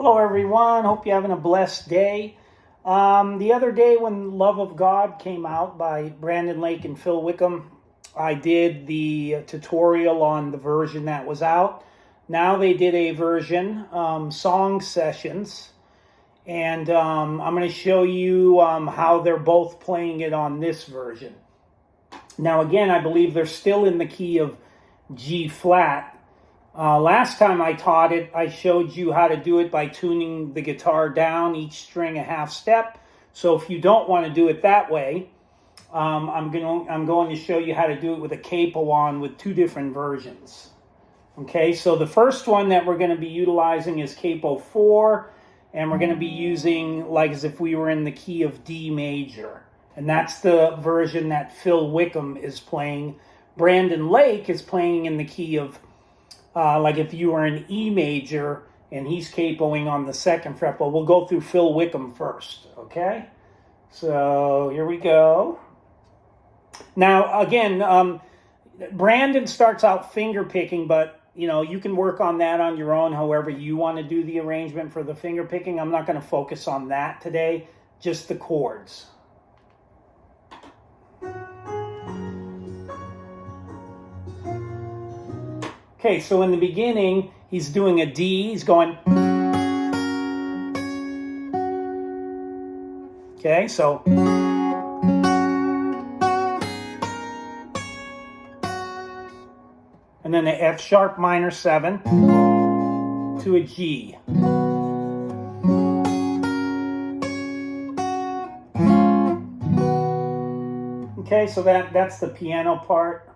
Hello, everyone. Hope you're having a blessed day. The other day when Love of God came out by Brandon Lake and Phil Wickham, I did the tutorial on the version that was out. Now they did a version, song sessions, and I'm going to show you how they're both playing it on this version. Now again, I believe they're still in the key of G flat. Last time I taught it, I showed you how to do it by tuning the guitar down each string a half step. So if you don't want to do it that way, I'm going to show you how to do it with a capo on with two different versions. Okay, so the first one that we're going to be utilizing is capo 4, and we're going to be using like as if we were in the key of D major. And that's the version that Phil Wickham is playing. Brandon Lake is playing in the key of like if you were in E major and he's capoing on the second fret, but we'll go through Phil Wickham first, okay? So here we go. Now, again, Brandon starts out finger picking, but, you can work on that on your own, however you want to do the arrangement for the finger picking. I'm not going to focus on that today, just the chords. Okay, so in the beginning, he's doing a D. He's going. Okay, so. And then the F sharp minor 7 to a G. Okay, so that's the piano part.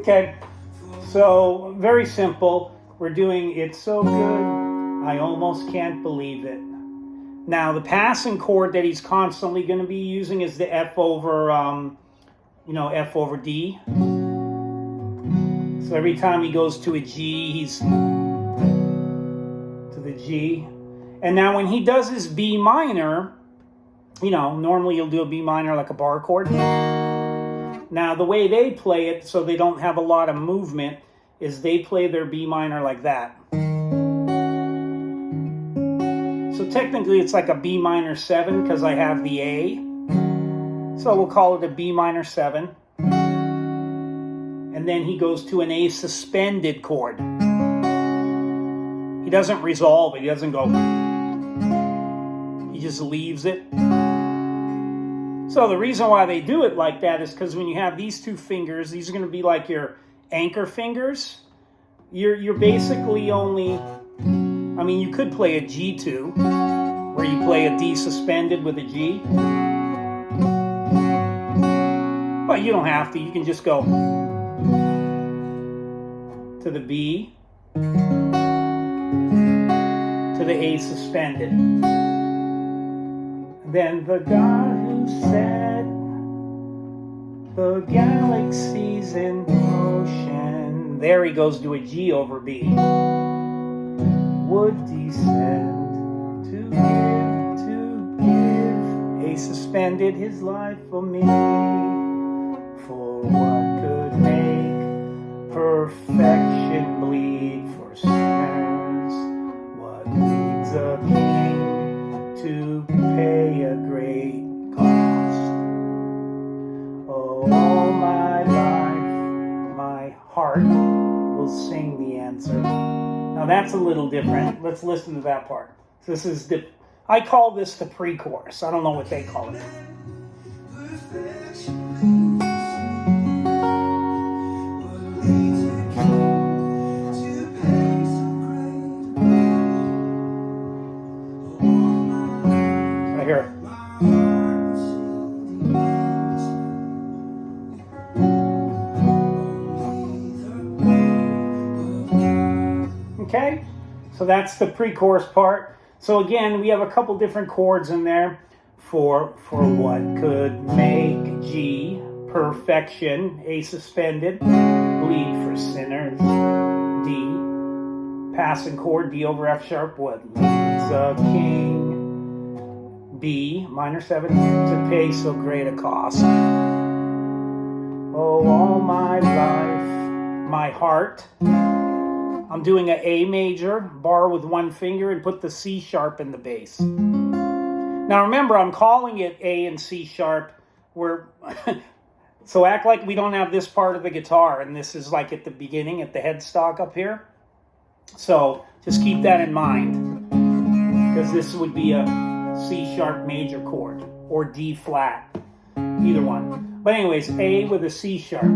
Okay, so very simple. We're doing It's So Good, I Almost Can't Believe It. Now, the passing chord that he's constantly going to be using is the F over, F over D. So every time he goes to a G, he's to the G. And now when he does his B minor, normally you'll do a B minor like a bar chord. Now, the way they play it, so they don't have a lot of movement, is they play their B minor like that. So technically, it's like a B minor 7 because I have the A. So we'll call it a B minor 7. And then he goes to an A suspended chord. He doesn't resolve it. He doesn't go. He just leaves it. So the reason why they do it like that is because when you have these two fingers, these are going to be like your anchor fingers. You're basically only, you could play a G2, where you play a D suspended with a G. But you don't have to. You can just go to the B, to the A suspended. Then the God who said the galaxies in motion, there he goes to a G over B, would descend to give A suspended his life for me. For what could make perfection bleed for sinners? What needs a king to pay a great cost? Oh, all my life, my heart will sing the answer. Now that's a little different. Let's listen to that part. So this is I call this the pre-chorus. I don't know what they call it. Right here. Okay, so that's the pre-chorus part. So again, we have a couple different chords in there for what could make G perfection, A suspended, bleed for sinners, D passing chord, D over F sharp, what leads a king, B minor 7 to pay so great a cost. Oh, all my life, my heart. I'm doing an A major, bar with one finger, and put the C sharp in the bass. Now remember, I'm calling it A and C sharp. So act like we don't have this part of the guitar, and this is like at the beginning, at the headstock up here. So just keep that in mind, because this would be a C sharp major chord, or D flat, either one. But anyways, A with a C sharp.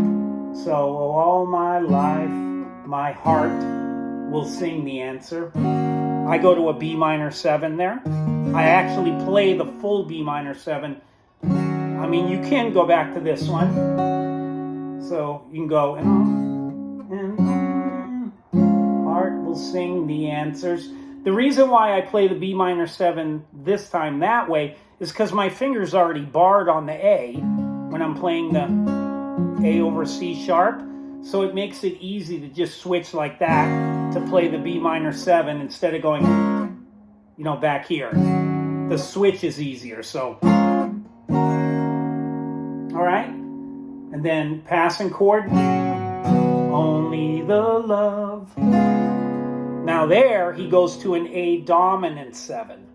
So all my life, my heart will sing the answer. I go to a B minor 7 there. I actually play the full B minor 7. I mean, you can go back to this one. So you can go, and heart will sing the answers. The reason why I play the B minor 7 this time that way is because my finger's already barred on the A when I'm playing the A over C sharp. So it makes it easy to just switch like that to play the B minor 7 instead of going, back here. The switch is easier, so. All right. And then passing chord. Only the love. Now there, he goes to an A dominant 7.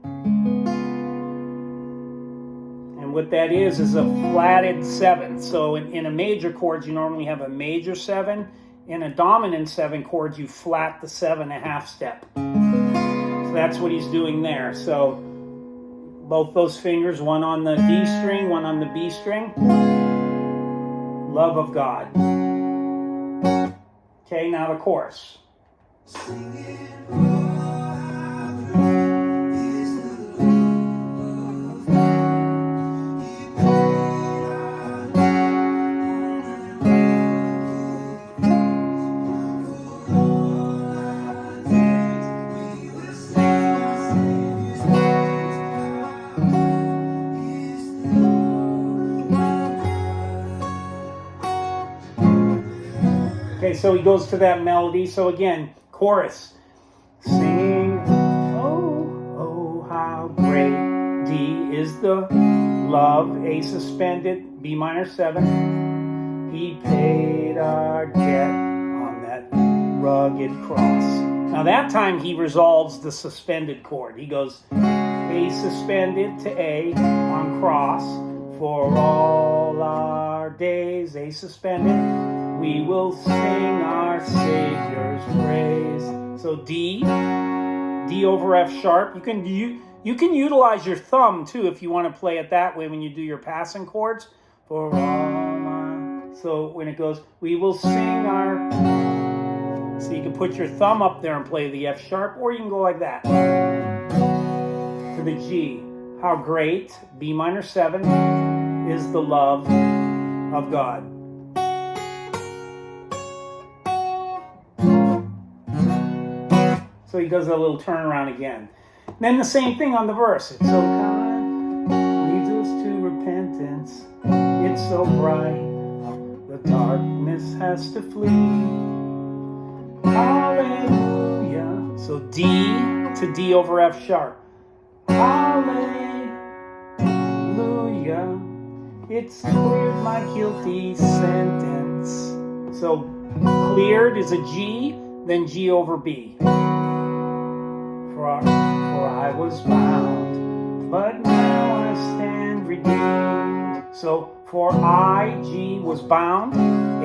And what that is a flatted 7. So in a major chord, you normally have a major 7. In a dominant 7 chord, you flat the 7 a half step. So that's what he's doing there. So both those fingers, one on the D string, one on the B string. Love of God. Okay, now the chorus. Okay, so he goes to that melody. So again, chorus. Singing, oh, how great. D is the love. A suspended, B minor 7. He paid our debt on that rugged cross. Now that time he resolves the suspended chord. He goes A suspended to A on cross. For all our days, A suspended. We will sing our Savior's praise. So D over F sharp. You can utilize your thumb too if you want to play it that way when you do your passing chords. For all so when it goes, we will sing our. So you can put your thumb up there and play the F sharp, or you can go like that to the G. How great, B minor 7, is the love of God. So he does a little turnaround again. And then the same thing on the verse. It's so kind, leads us to repentance. It's so bright, the darkness has to flee. Hallelujah. So D to D over F sharp. Hallelujah. It's cleared my guilty sentence. So cleared is a G, then G over B. For I was bound, but now I stand redeemed. So for I, G was bound,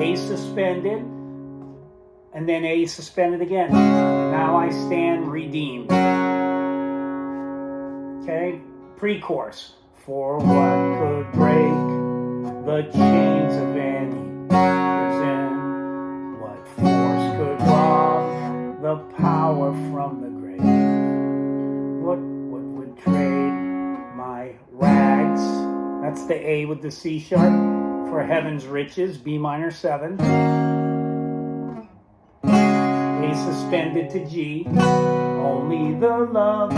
A suspended, and then A suspended again. Now I stand redeemed. Okay, pre-chorus. For what could break the chains of any prison? What force could rob the power from the grave? What would trade my rags? That's the A with the C sharp. For heaven's riches, B minor 7. A A suspended to G. Only the love.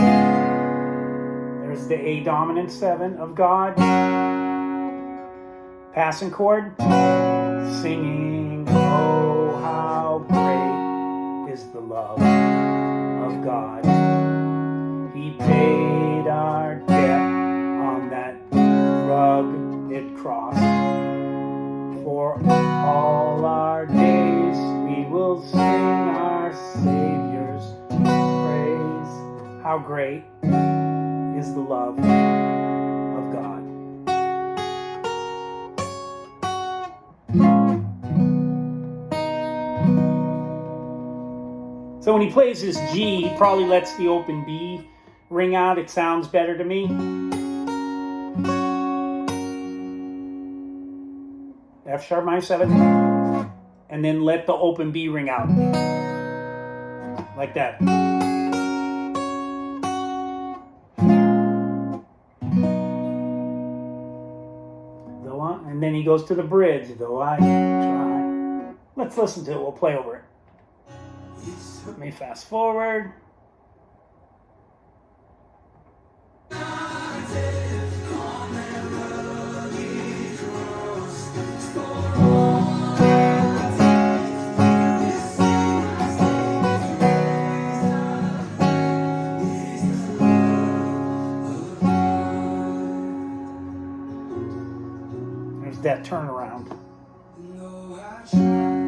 There's the A dominant 7 of God. Passing chord. Singing, oh, how great is the love of God. He paid our debt on that rugged cross. For all our days we will sing our Savior's praise. How great is the love of God. So when he plays his G, he probably lets the open B ring out. It sounds better to me. F sharp minor 7. And then let the open B ring out. Like that. And then he goes to the bridge. Though I try. Let's listen to it. We'll play over it. Let me fast forward. There's that turnaround.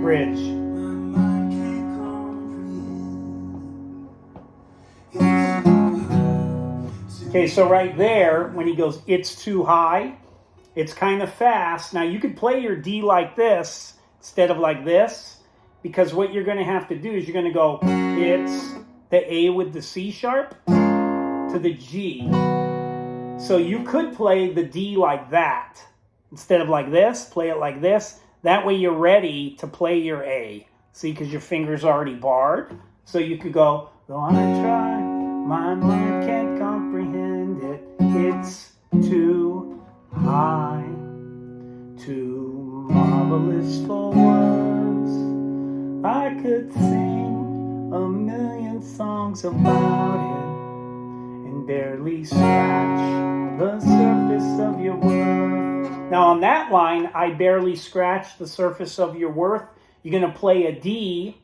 Bridge. Okay, so right there, when he goes, it's too high, it's kind of fast. Now, you could play your D like this instead of like this, because what you're going to have to do is you're going to go, it's the A with the C sharp to the G. So you could play the D like that. Instead of like this, play it like this. That way you're ready to play your A. See, because your finger's already barred. So you could go, though I try, my mind can't comprehend it. It's too high, too marvelous for words. I could sing a million songs about it and barely scratch the surface of your worth. Now on that line, I barely scratch the surface of your worth. You're going to play a D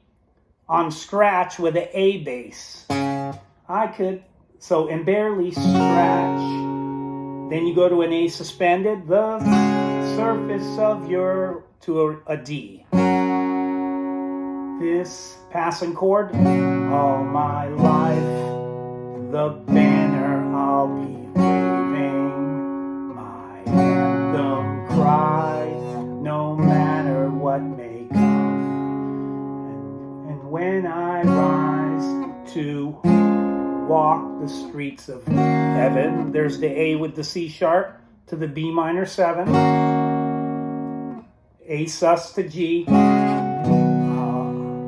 on scratch with an A bass. I could, so, and barely scratch. Then you go to an A suspended, the surface of your, to a D. This passing chord, all my life, the banner I'll be waving, my anthem cry, no matter what may come. And when I rise to walk the streets of heaven, there's the A with the C sharp to the B minor 7, A sus to G.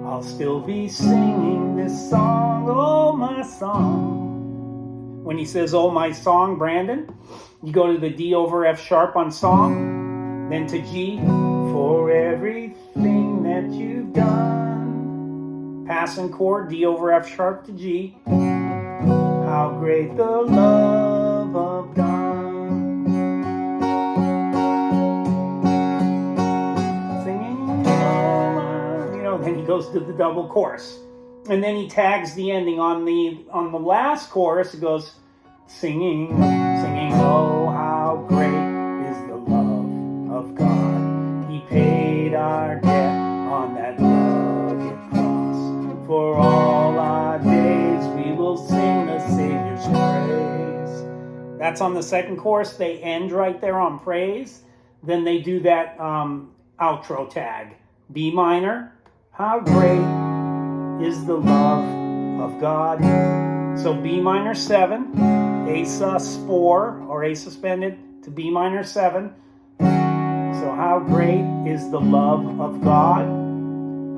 I'll still be singing this song, oh my song. When he says, oh my song, Brandon, you go to the D over F sharp on song, then to G, for everything that you've done. Passing chord, D over F sharp to G. How great the love of God. Singing, oh my, you know, then he goes to the double chorus. And then he tags the ending on the last chorus. It goes, singing, oh how great is the love of God. He paid our debt on that rugged cross. For all our days we will sing the Savior's praise. That's on the second chorus. They end right there on praise. Then they do that outro tag. B minor, how great is the love of God. So B minor 7, A sus 4, or A suspended to B minor 7. So how great is the love of God.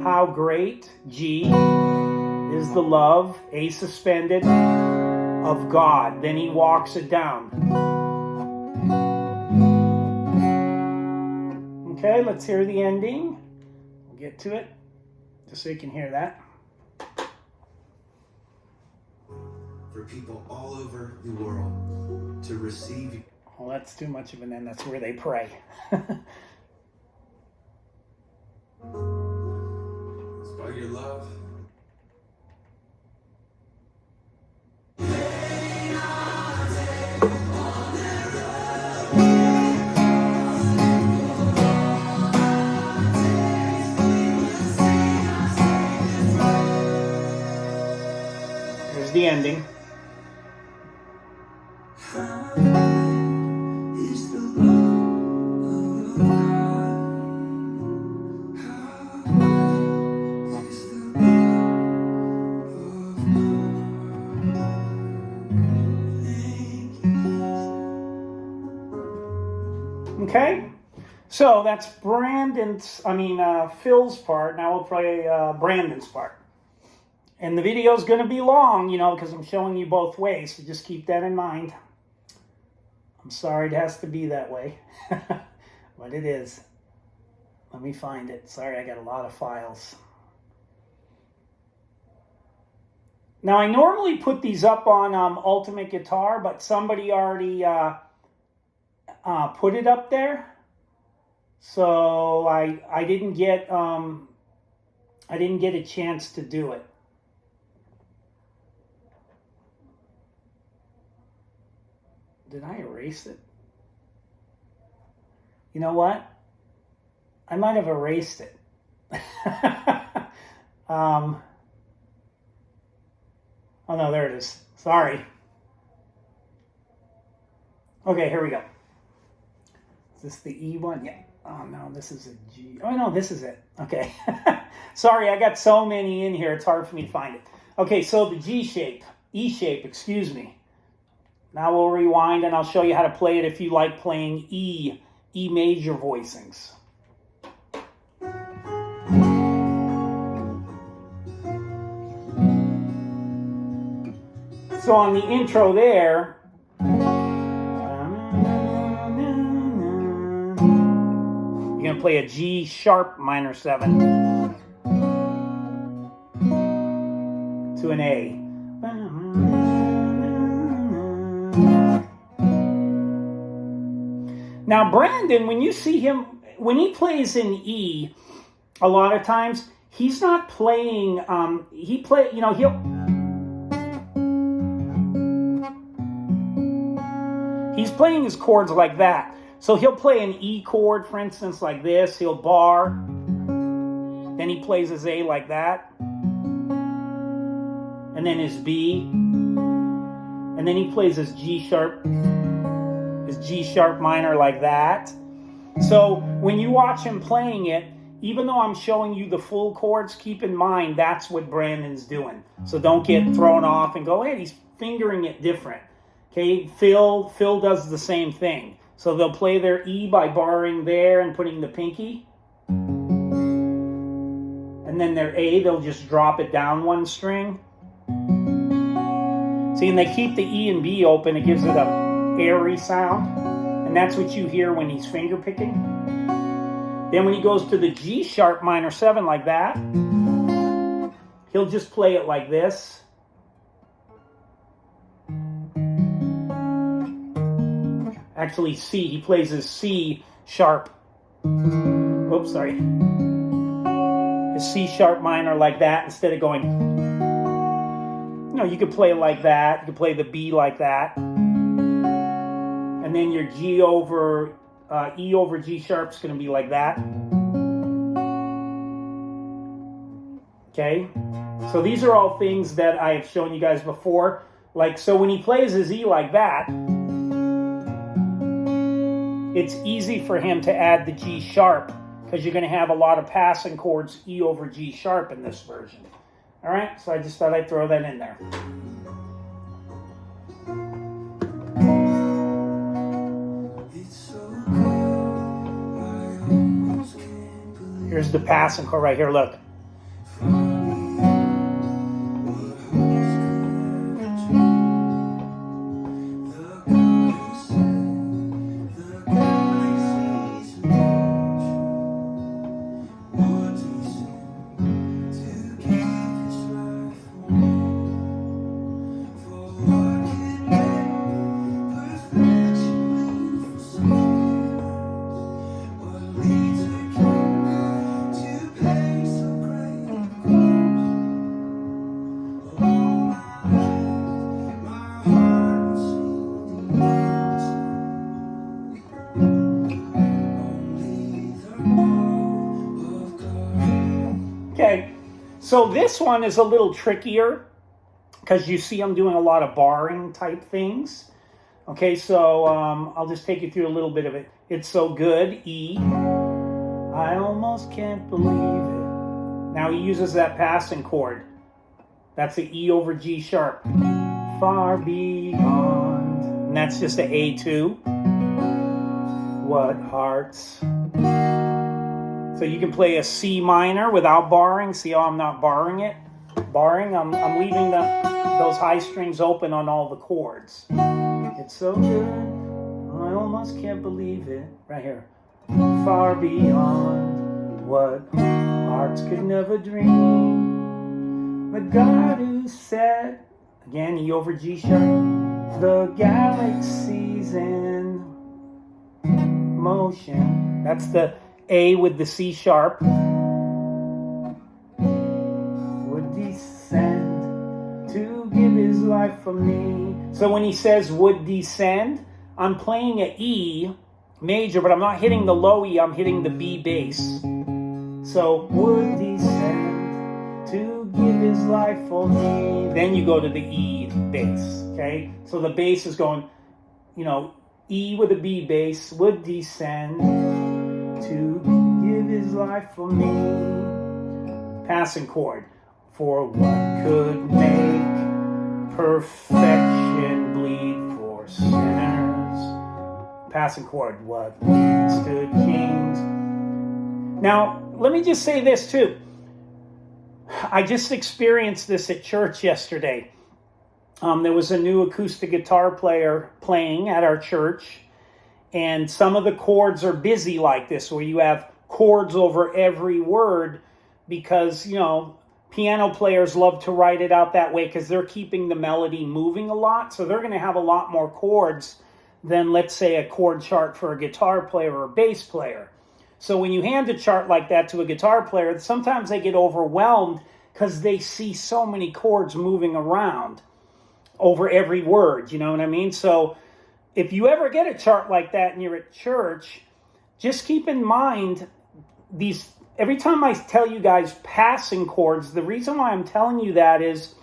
How great, G, is the love, A suspended, of God. Then he walks it down. Okay, let's hear the ending. We'll get to it, just so you can hear that. for people all over the world to receive. Well, that's too much of an end. That's where they pray. It's by your love. Here's the ending. Okay, so that's Phil's part. Now we'll play Brandon's part. And the video is going to be long, because I'm showing you both ways, so just keep that in mind. I'm sorry it has to be that way, but it is. Let me find it. Sorry, I got a lot of files. Now, I normally put these up on Ultimate Guitar, but somebody already put it up there, so I didn't get a chance to do it. Did I erase it? You know what? I might have erased it. Oh no, there it is. Sorry. Okay, here we go. Is this the E one? Yeah. Oh no, this is a G. Oh no, this is it. Okay. Sorry, I got so many in here, it's hard for me to find it. Okay, so the G shape, E shape, excuse me. Now we'll rewind and I'll show you how to play it if you like playing E major voicings. So on the intro there, you're going to play a G sharp minor 7 to an A. Now, Brandon, when you see him, when he plays in E, a lot of times, he's not playing, he's playing his chords like that. So he'll play an E chord, for instance, like this. He'll bar. Then he plays his A like that. And then his B. And then he plays his G sharp minor like that. So when you watch him playing it, even though I'm showing you the full chords, keep in mind that's what Brandon's doing. So don't get thrown off and go, hey, he's fingering it different. Okay, Phil does the same thing. So they'll play their E by barring there and putting the pinky. And then their A, they'll just drop it down one string. See, and they keep the E and B open. It gives it a airy sound, and that's what you hear when he's finger picking. Then when he goes to the G sharp minor 7 like that, he'll just play it like this. Actually, C, he plays his C sharp. Oops, sorry. His C sharp minor like that instead of going, you could play it like that. You could play the B like that. And then your E over G sharp is going to be like that. Okay? So these are all things that I have shown you guys before. Like, so when he plays his E like that, it's easy for him to add the G sharp because you're going to have a lot of passing chords E over G sharp in this version. All right? So I just thought I'd throw that in there. Here's the passing chord right here, look. So this one is a little trickier because you see I'm doing a lot of barring type things. Okay, so I'll just take you through a little bit of it. It's so good, E. I almost can't believe it. Now he uses that passing chord. That's the E over G sharp. Far beyond. And that's just an A2. What hearts. So you can play a C minor without barring. See how I'm not barring it? Barring, I'm leaving those high strings open on all the chords. It's so good, I almost can't believe it. Right here. Far beyond what hearts could never dream. The God who said, again, E over G sharp, the galaxies in motion. That's the A with the C sharp. Would descend to give his life for me. So when he says would descend, I'm playing an E major, but I'm not hitting the low E, I'm hitting the B bass. So would descend to give his life for me. Then you go to the E bass, okay? So the bass is going, E with a B bass, would descend to give his life for me. Passing chord. For what could make perfection bleed for sinners? Passing chord. What stood kings? Now, let me just say this too. I just experienced this at church yesterday. There was a new acoustic guitar player playing at our church, and some of the chords are busy like this, where you have chords over every word because, piano players love to write it out that way because they're keeping the melody moving a lot. So they're going to have a lot more chords than, let's say, a chord chart for a guitar player or a bass player. So when you hand a chart like that to a guitar player, sometimes they get overwhelmed because they see so many chords moving around over every word, you know what I mean? So if you ever get a chart like that and you're at church, just keep in mind these. Every time I tell you guys passing chords, the reason why I'm telling you that is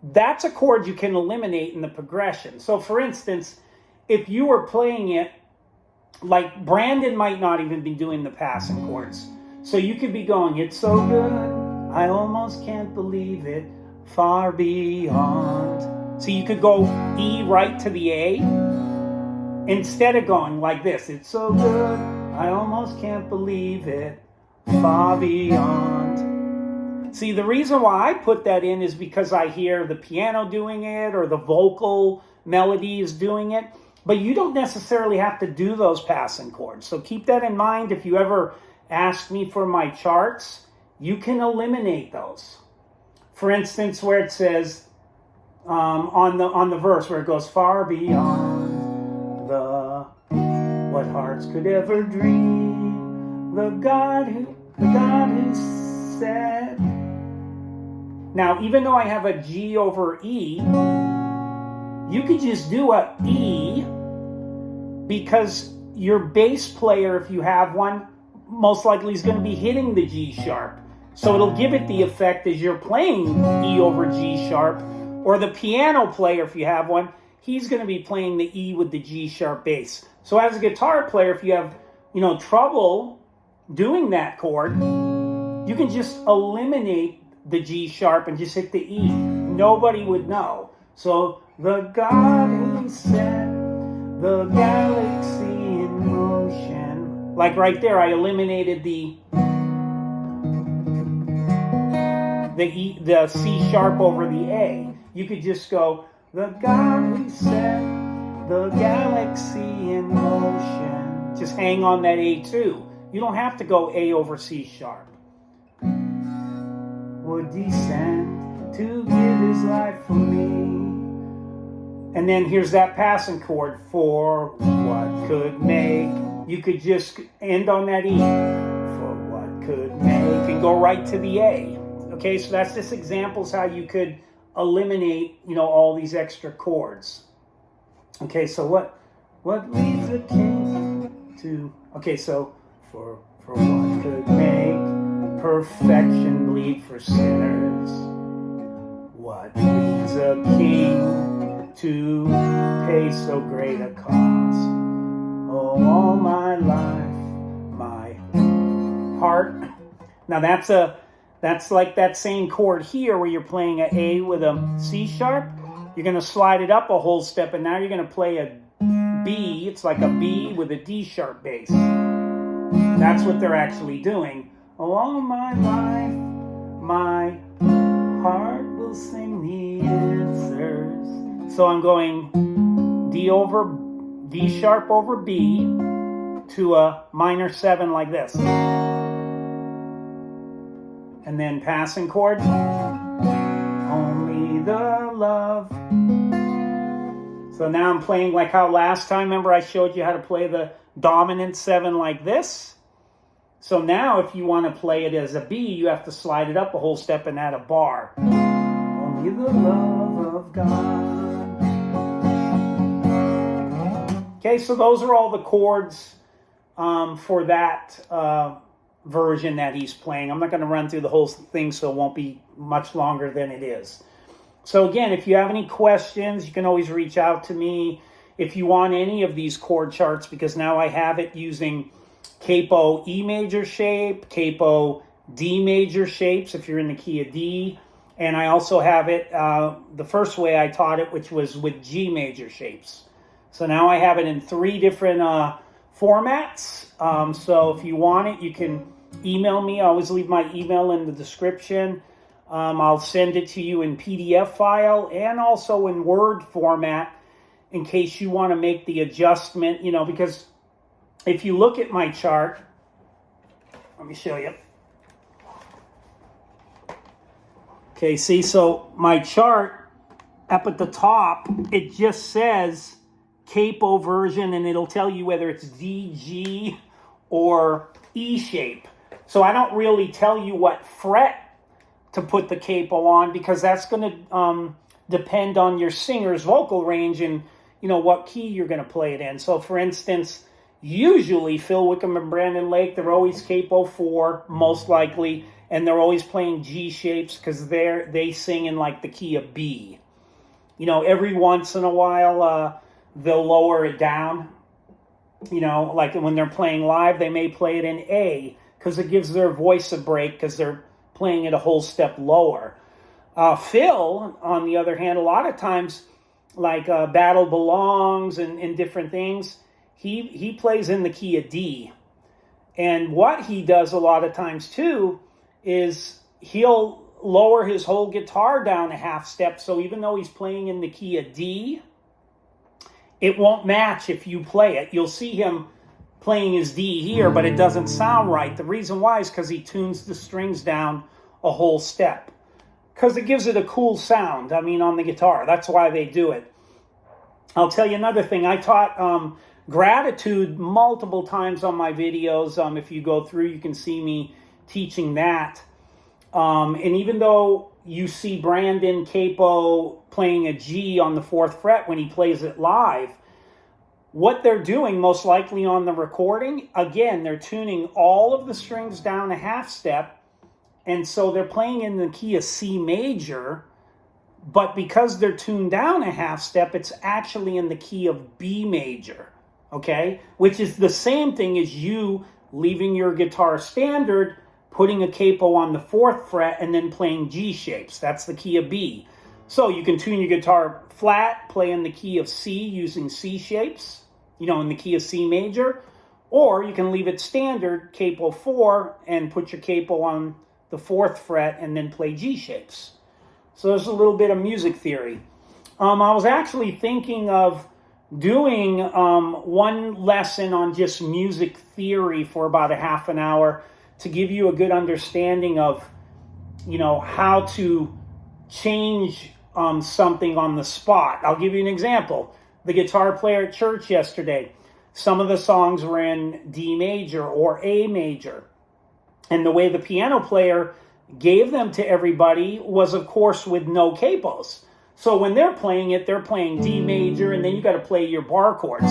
that's a chord you can eliminate in the progression. So for instance, if you were playing it, like Brandon might not even be doing the passing chords. So you could be going, it's so good, I almost can't believe it, far beyond. So you could go E right to the A, instead of going like this, it's so good, I almost can't believe it, far beyond. See, the reason why I put that in is because I hear the piano doing it or the vocal melody is doing it, but you don't necessarily have to do those passing chords. So keep that in mind. If you ever ask me for my charts, you can eliminate those. For instance, where it says on the verse where it goes far beyond what hearts could ever dream, the God who said. Now, even though I have a G over E, you could just do a E because your bass player, if you have one, most likely is going to be hitting the G sharp. So it'll give it the effect as you're playing E over G sharp. Or the piano player, if you have one, he's going to be playing the E with the G sharp bass. So as a guitar player, if you have, trouble doing that chord, you can just eliminate the G sharp and just hit the E. Nobody would know. So the God who set the galaxy in motion. Like right there, I eliminated the C sharp over the A. You could just go, the God who set the galaxy in motion. Just hang on that A2. You don't have to go A over C sharp. Would descend to give his life for me. And then here's that passing chord for what could make. You could just end on that E. For what could make. And go right to the A. Okay, so that's just examples how you could eliminate, all these extra chords. Okay, so what leads a king to... Okay, so for what could make perfection bleed for sinners? What leads a king to pay so great a cost? Oh, all my life, my heart. Now that's like that same chord here where you're playing an A with a C sharp. You're going to slide it up a whole step, and now you're going to play a B. It's like a B with a D sharp bass. That's what they're actually doing. Oh, all my life, my heart will sing the answers. So I'm going D sharp over B to a minor 7 like this. And then passing chord. Only the love. So now I'm playing like how last time, remember I showed you how to play the dominant 7 like this? So now if you want to play it as a B, you have to slide it up a whole step and add a bar. Only the love of God. Okay, so those are all the chords for that version that he's playing. I'm not going to run through the whole thing, so it won't be much longer than it is. So again, if you have any questions, you can always reach out to me. If you want any of these chord charts, because now I have it using capo E major shape, capo D major shapes if you're in the key of D, and I also have it the first way I taught it, which was with G major shapes. So now I have it in 3 different formats. So if you want it, you can email me. I always leave my email in the description. I'll send it to you in PDF file and also in Word format in case you want to make the adjustment, because if you look at my chart, let me show you. Okay, see, so my chart up at the top, it just says capo version, and it'll tell you whether it's D, G, or E shape. So I don't really tell you what fret to put the capo on, because that's going to depend on your singer's vocal range and what key you're going to play it in. So for instance, usually Phil Wickham and Brandon Lake, they're always capo 4 most likely, and they're always playing G shapes because they sing in like the key of B. Every once in a while they'll lower it down. Like when they're playing live, they may play it in A because it gives their voice a break because they're playing it a whole step lower. Phil, on the other hand, a lot of times, like Battle Belongs and different things, he plays in the key of D. And what he does a lot of times too is he'll lower his whole guitar down a half step, so even though he's playing in the key of D, it won't match if you play it. You'll see him playing his D here, but it doesn't sound right. The reason why is because he tunes the strings down a whole step. Because it gives it a cool sound, on the guitar. That's why they do it. I'll tell you another thing. I taught gratitude multiple times on my videos. If you go through, you can see me teaching that. And even though you see Brandon capo playing a G on the 4th fret when he plays it live, what they're doing most likely on the recording, again, they're tuning all of the strings down a half step, and so they're playing in the key of C major, but because they're tuned down a half step, it's actually in the key of B major, okay? Which is the same thing as you leaving your guitar standard, putting a capo on the 4th fret, and then playing G shapes. That's the key of B. So you can tune your guitar flat, play in the key of C using C shapes, in the key of C major, or you can leave it standard, capo 4, and put your capo on the 4th fret and then play G shapes. So there's a little bit of music theory. I was actually thinking of doing one lesson on just music theory for about a half an hour to give you a good understanding of, how to change something on the spot. I'll give you an example. The guitar player at church yesterday, some of the songs were in D major or A major. And the way the piano player gave them to everybody was, of course, with no capos. So when they're playing it, they're playing D major, and then you got to play your bar chords.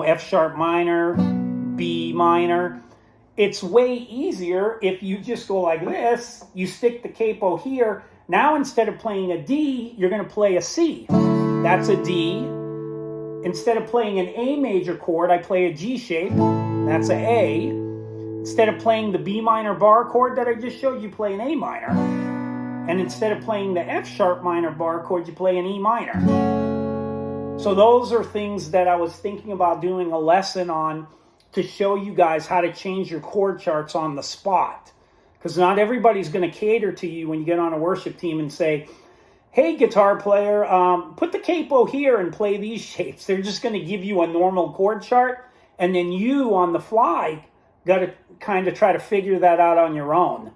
F sharp minor, B minor. it's way easier if you just go like this. You stick the capo here. Now instead of playing a D, you're going to play a C. That's a D. Instead of playing an A major chord, I play a G shape. That's a A. Instead of playing the B minor bar chord that I just showed you, play an A minor. And instead of playing the F sharp minor bar chord, you play an E minor. So those are things that I was thinking about doing a lesson on to show you guys how to change your chord charts on the spot. Because not everybody's going to cater to you when you get on a worship team and say, hey, guitar player, put the capo here and play these shapes. They're just going to give you a normal chord chart, and then you, on the fly, got to kind of try to figure that out on your own.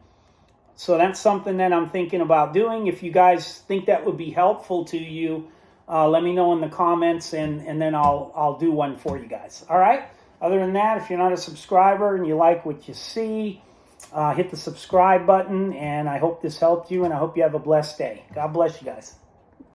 So that's something that I'm thinking about doing. If you guys think that would be helpful to you, let me know in the comments, and then I'll do one for you guys. All right? Other than that, if you're not a subscriber and you like what you see, hit the subscribe button, and I hope this helped you, and I hope you have a blessed day. God bless you guys.